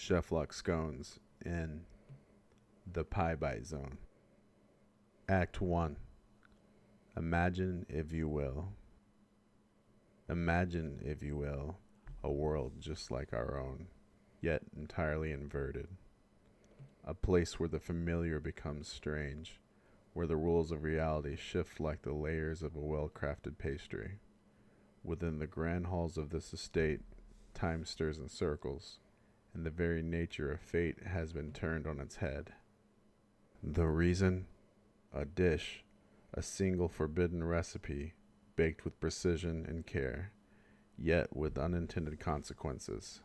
Cheflock scones in the Pie Bite Zone. Act 1. Imagine, if you will. Imagine, if you will, a world just like our own, yet entirely inverted. A place where the familiar becomes strange, where the rules of reality shift like the layers of a well-crafted pastry. Within the grand halls of this estate, time stirs in circles, and the very nature of fate has been turned on its head. The reason? A dish, a single forbidden recipe, baked with precision and care, yet with unintended consequences.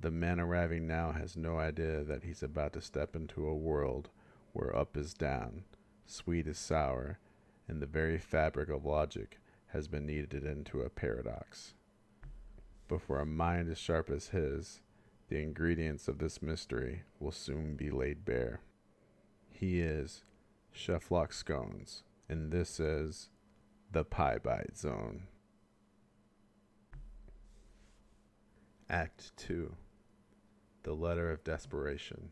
The man arriving now has no idea that he's about to step into a world where up is down, sweet is sour, and the very fabric of logic has been kneaded into a paradox. But for a mind as sharp as his, the ingredients of this mystery will soon be laid bare. He is Cheflock Scones, and this is the Pie Bite Zone. Act 2. The Letter of Desperation.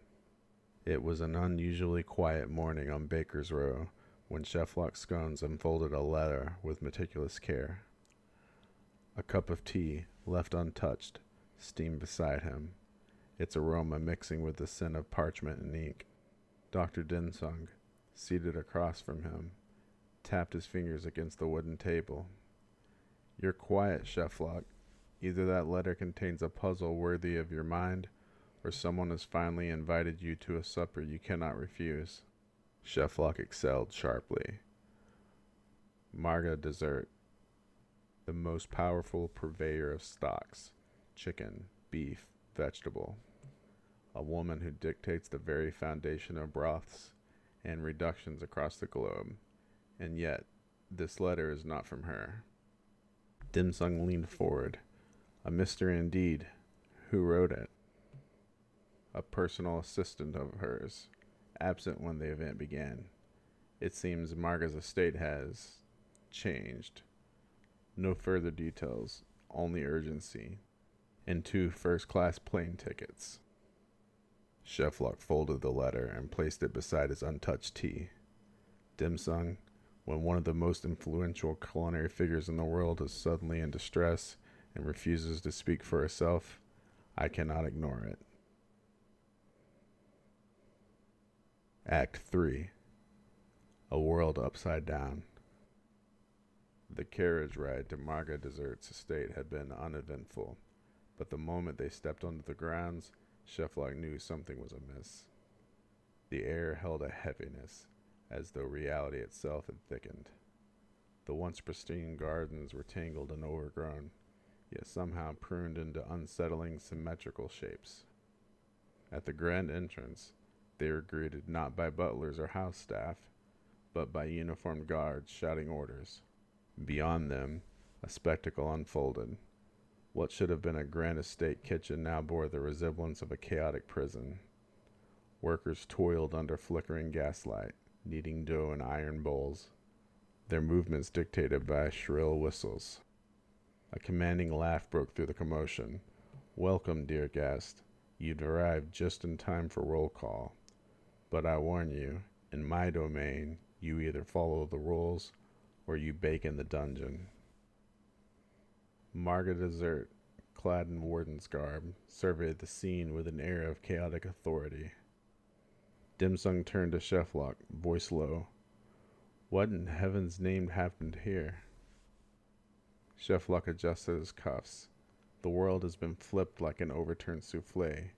It was an unusually quiet morning on Baker's Row when Cheflock Scones unfolded a letter with meticulous care. A cup of tea, left untouched, steamed beside him, its aroma mixing with the scent of parchment and ink. Dr. Dinsung, seated across from him, tapped his fingers against the wooden table. "You're quiet, Cheflock. Either that letter contains a puzzle worthy of your mind, or someone has finally invited you to a supper you cannot refuse." Cheflock excelled sharply. Marga Dessert, the most powerful purveyor of stocks, chicken, beef, vegetable. A woman who dictates the very foundation of broths and reductions across the globe. And yet, this letter is not from her. Dim Sung leaned forward. A mystery indeed. Who wrote it? A personal assistant of hers, absent when the event began. It seems Marga's estate has changed. No further details, only urgency, and 2 first-class plane tickets. Cheflock folded the letter and placed it beside his untouched tea. Dim Sung, when one of the most influential culinary figures in the world is suddenly in distress and refuses to speak for herself, I cannot ignore it. Act 3. A World Upside Down. The carriage ride to Marga Dessert's estate had been uneventful, but the moment they stepped onto the grounds, Cheflock knew something was amiss. The air held a heaviness, as though reality itself had thickened. The once pristine gardens were tangled and overgrown, yet somehow pruned into unsettling symmetrical shapes. At the grand entrance, they were greeted not by butlers or house staff, but by uniformed guards shouting orders. Beyond them, a spectacle unfolded. What should have been a grand estate kitchen now bore the resemblance of a chaotic prison. Workers toiled under flickering gaslight, kneading dough in iron bowls, their movements dictated by shrill whistles. A commanding laugh broke through the commotion. "Welcome, dear guest. You've arrived just in time for roll call. But I warn you, in my domain, you either follow the rules or you bake in the dungeon." Marga Dessert, clad in warden's garb, surveyed the scene with an air of chaotic authority. Dim Sung turned to Cheflock, voice low. "What in heaven's name happened here?" Cheflock adjusted his cuffs. "The world has been flipped like an overturned souffle,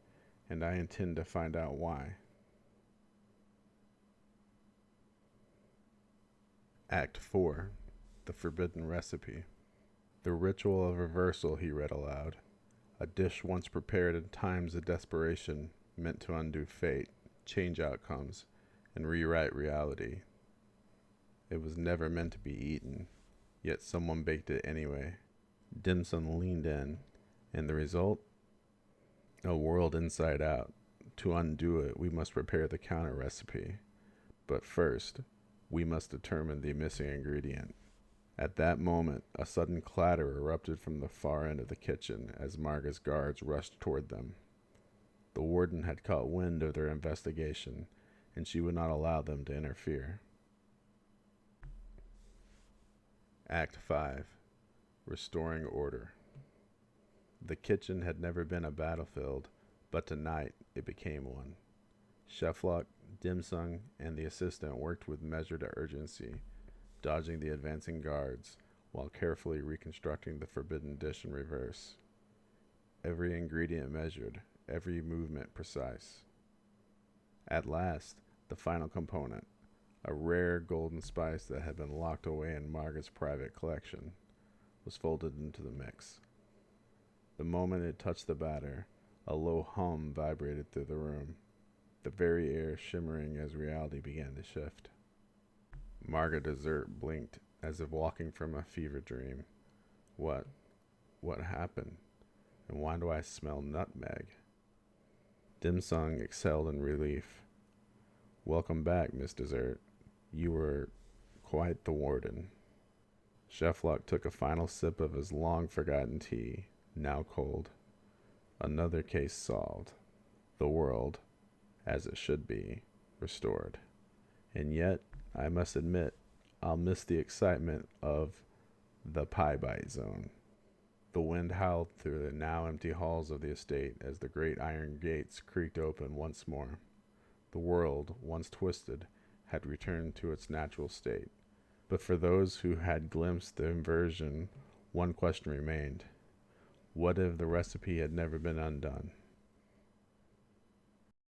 and I intend to find out why." Act 4. The Forbidden Recipe. "The ritual of reversal," he read aloud. "A dish once prepared in times of desperation, meant to undo fate, change outcomes, and rewrite reality. It was never meant to be eaten, yet someone baked it anyway." Dim Sum leaned in, and the result? A world inside out. To undo it, we must prepare the counter recipe. But first, we must determine the missing ingredient. At that moment, a sudden clatter erupted from the far end of the kitchen as Marga's guards rushed toward them. The warden had caught wind of their investigation, and she would not allow them to interfere. Act 5. Restoring Order. The kitchen had never been a battlefield, but tonight it became one. Sheflock, Dim Sung, and the assistant worked with measured urgency, dodging the advancing guards while carefully reconstructing the forbidden dish in reverse. Every ingredient measured, every movement precise. At last, the final component, a rare golden spice that had been locked away in Margaret's private collection, was folded into the mix. The moment it touched the batter, a low hum vibrated through the room, the very air shimmering as reality began to shift. Margaret Dessert blinked as if walking from a fever dream. What happened? And why do I smell nutmeg? Dim Sung exhaled in relief. Welcome back, Miss Dessert. You were quite the warden. Sheflock took a final sip of his long-forgotten tea, now cold. Another case solved. The world, as it should be, restored. And yet, I must admit, I'll miss the excitement of the pie bite zone. The wind howled through the now empty halls of the estate as the great iron gates creaked open once more. The world, once twisted, had returned to its natural state. But for those who had glimpsed the inversion, one question remained. What if the recipe had never been undone?